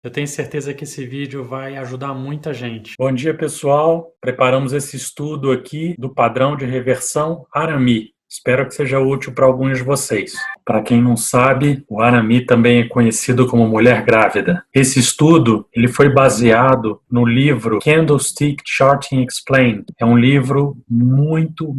Eu tenho certeza que esse vídeo vai ajudar muita gente. Bom dia, pessoal. Preparamos esse estudo aqui do padrão de reversão Arami. Espero que seja útil para alguns de vocês. Para quem não sabe, o Arami também é conhecido como mulher grávida. Esse estudo ele foi baseado no livro Candlestick Charting Explained. É um livro muito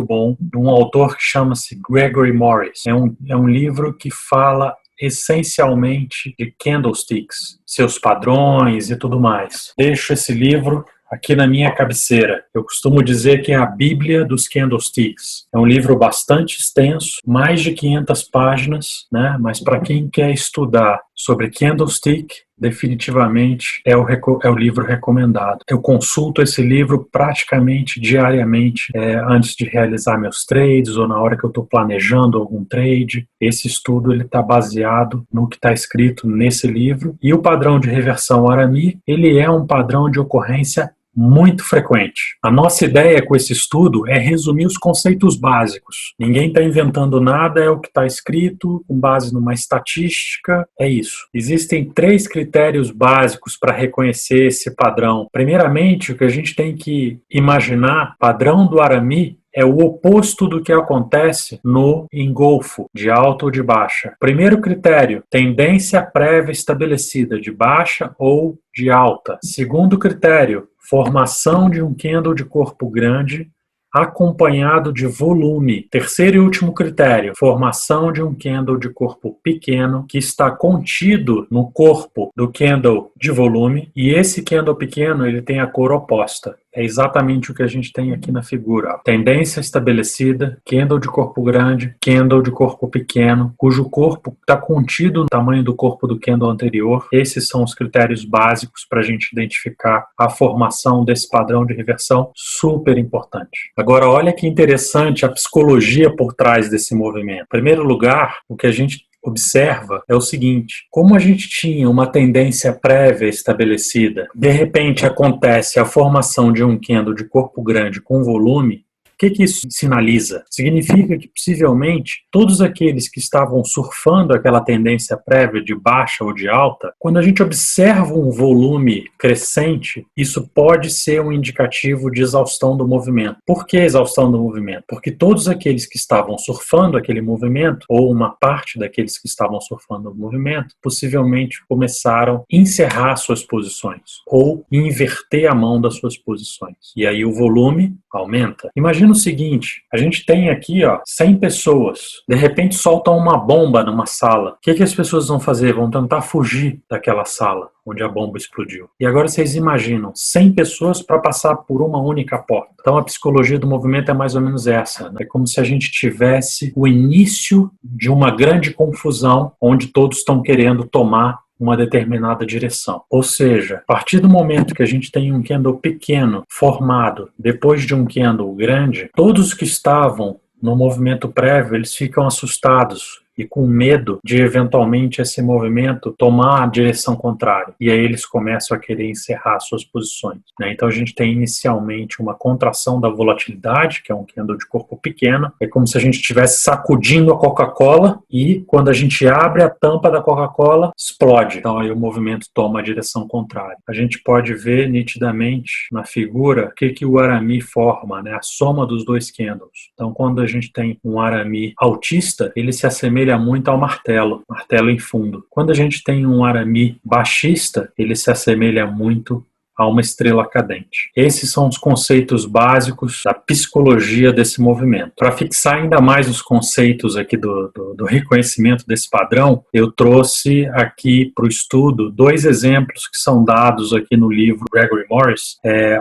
bom, de um autor que chama-se Gregory Morris. É um livro que fala essencialmente de candlesticks, seus padrões e tudo mais. Deixo esse livro aqui na minha cabeceira. Eu costumo dizer que é a Bíblia dos candlesticks. É um livro bastante extenso, mais de 500 páginas, né? Mas para quem quer estudar sobre candlestick, definitivamente é o livro recomendado. Eu consulto esse livro praticamente diariamente antes de realizar meus trades ou na hora que eu estou planejando algum trade. Esse estudo está baseado no que está escrito nesse livro. E o padrão de reversão Arami, ele é um padrão de ocorrência muito frequente. A nossa ideia com esse estudo é resumir os conceitos básicos. Ninguém está inventando nada, é o que está escrito, com base numa estatística, é isso. Existem 3 critérios básicos para reconhecer esse padrão. Primeiramente, o que a gente tem que imaginar, padrão do Arami, é o oposto do que acontece no engolfo, de alta ou de baixa. Primeiro critério, tendência prévia estabelecida, de baixa ou de alta. Segundo critério, formação de um candle de corpo grande acompanhado de volume. Terceiro e último critério, formação de um candle de corpo pequeno que está contido no corpo do candle de volume, e esse candle pequeno ele tem a cor oposta. É exatamente o que a gente tem aqui na figura. Tendência estabelecida, candle de corpo grande, candle de corpo pequeno, cujo corpo está contido no tamanho do corpo do candle anterior. Esses são os critérios básicos para a gente identificar a formação desse padrão de reversão, super importante. Agora, olha que interessante a psicologia por trás desse movimento. Em primeiro lugar, o que a gente observa é o seguinte: como a gente tinha uma tendência prévia estabelecida, de repente acontece a formação de um candle de corpo grande com volume. O que isso sinaliza? Significa que, possivelmente, todos aqueles que estavam surfando aquela tendência prévia de baixa ou de alta, quando a gente observa um volume crescente, isso pode ser um indicativo de exaustão do movimento. Por que exaustão do movimento? Porque todos aqueles que estavam surfando aquele movimento, ou uma parte daqueles que estavam surfando o movimento, possivelmente começaram a encerrar suas posições, ou inverter a mão das suas posições. E aí o volume aumenta. Imagina o seguinte, a gente tem aqui 100 pessoas, de repente soltam uma bomba numa sala. O que as pessoas vão fazer? Vão tentar fugir daquela sala onde a bomba explodiu. E agora vocês imaginam 100 pessoas para passar por uma única porta. Então a psicologia do movimento é mais ou menos essa, né? É como se a gente tivesse o início de uma grande confusão onde todos estão querendo tomar uma determinada direção. Ou seja, a partir do momento que a gente tem um candle pequeno formado depois de um candle grande, todos que estavam no movimento prévio, eles ficam assustados e com medo de eventualmente esse movimento tomar a direção contrária. E aí eles começam a querer encerrar suas posições, né? Então a gente tem inicialmente uma contração da volatilidade, que é um candle de corpo pequeno. É como se a gente estivesse sacudindo a Coca-Cola e quando a gente abre a tampa da Coca-Cola, explode. Então aí o movimento toma a direção contrária. A gente pode ver nitidamente na figura o que o Arami forma, né? A soma dos dois candles. Então quando a gente tem um Arami altista, ele se assemelha muito ao martelo em fundo. Quando a gente tem um Arami baixista, ele se assemelha muito a uma estrela cadente. Esses são os conceitos básicos da psicologia desse movimento. Para fixar ainda mais os conceitos aqui do reconhecimento desse padrão, eu trouxe aqui para o estudo 2 exemplos que são dados aqui no livro Gregory Morris.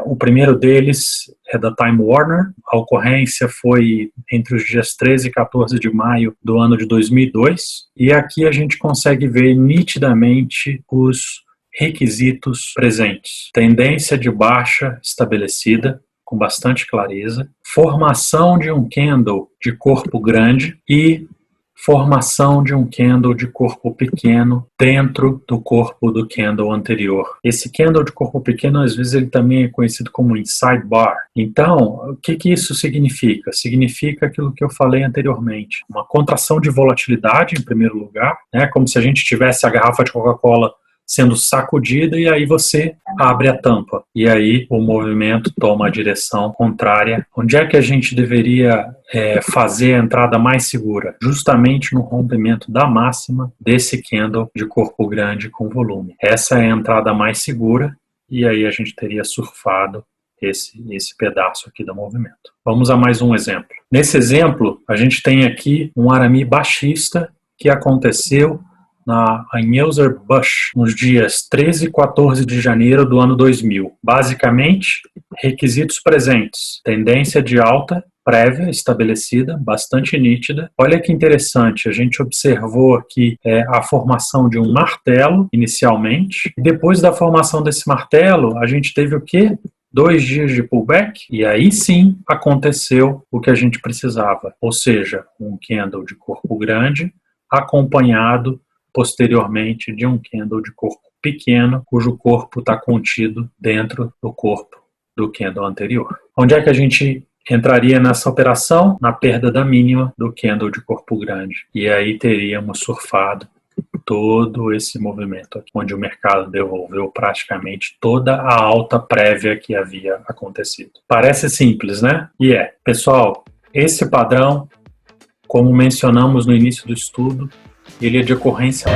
O primeiro deles é da Time Warner. A ocorrência foi entre os dias 13 e 14 de maio do ano de 2002. E aqui a gente consegue ver nitidamente os requisitos presentes. Tendência de baixa estabelecida, com bastante clareza. Formação de um candle de corpo grande e formação de um candle de corpo pequeno dentro do corpo do candle anterior. Esse candle de corpo pequeno, às vezes, ele também é conhecido como inside bar. Então, o que isso significa? Significa aquilo que eu falei anteriormente. Uma contração de volatilidade, em primeiro lugar, né? Como se a gente tivesse a garrafa de Coca-Cola sendo sacudida e aí você abre a tampa. E aí o movimento toma a direção contrária. Onde é que a gente deveria fazer a entrada mais segura? Justamente no rompimento da máxima desse candle de corpo grande com volume. Essa é a entrada mais segura e aí a gente teria surfado esse pedaço aqui do movimento. Vamos a mais um exemplo. Nesse exemplo, a gente tem aqui um Arami baixista que aconteceu na Anheuser-Busch nos dias 13 e 14 de janeiro do ano 2000. Basicamente, requisitos presentes: tendência de alta prévia estabelecida, bastante nítida. Olha que interessante, a gente observou aqui a formação de um martelo inicialmente, e depois da formação desse martelo, a gente teve o quê? 2 dias de pullback, e aí sim aconteceu o que a gente precisava, ou seja, um candle de corpo grande acompanhado posteriormente de um candle de corpo pequeno, cujo corpo está contido dentro do corpo do candle anterior. Onde é que a gente entraria nessa operação? Na perda da mínima do candle de corpo grande. E aí teríamos surfado todo esse movimento aqui, onde o mercado devolveu praticamente toda a alta prévia que havia acontecido. Parece simples, né? E é. Pessoal, esse padrão, como mencionamos no início do estudo, ele é de ocorrência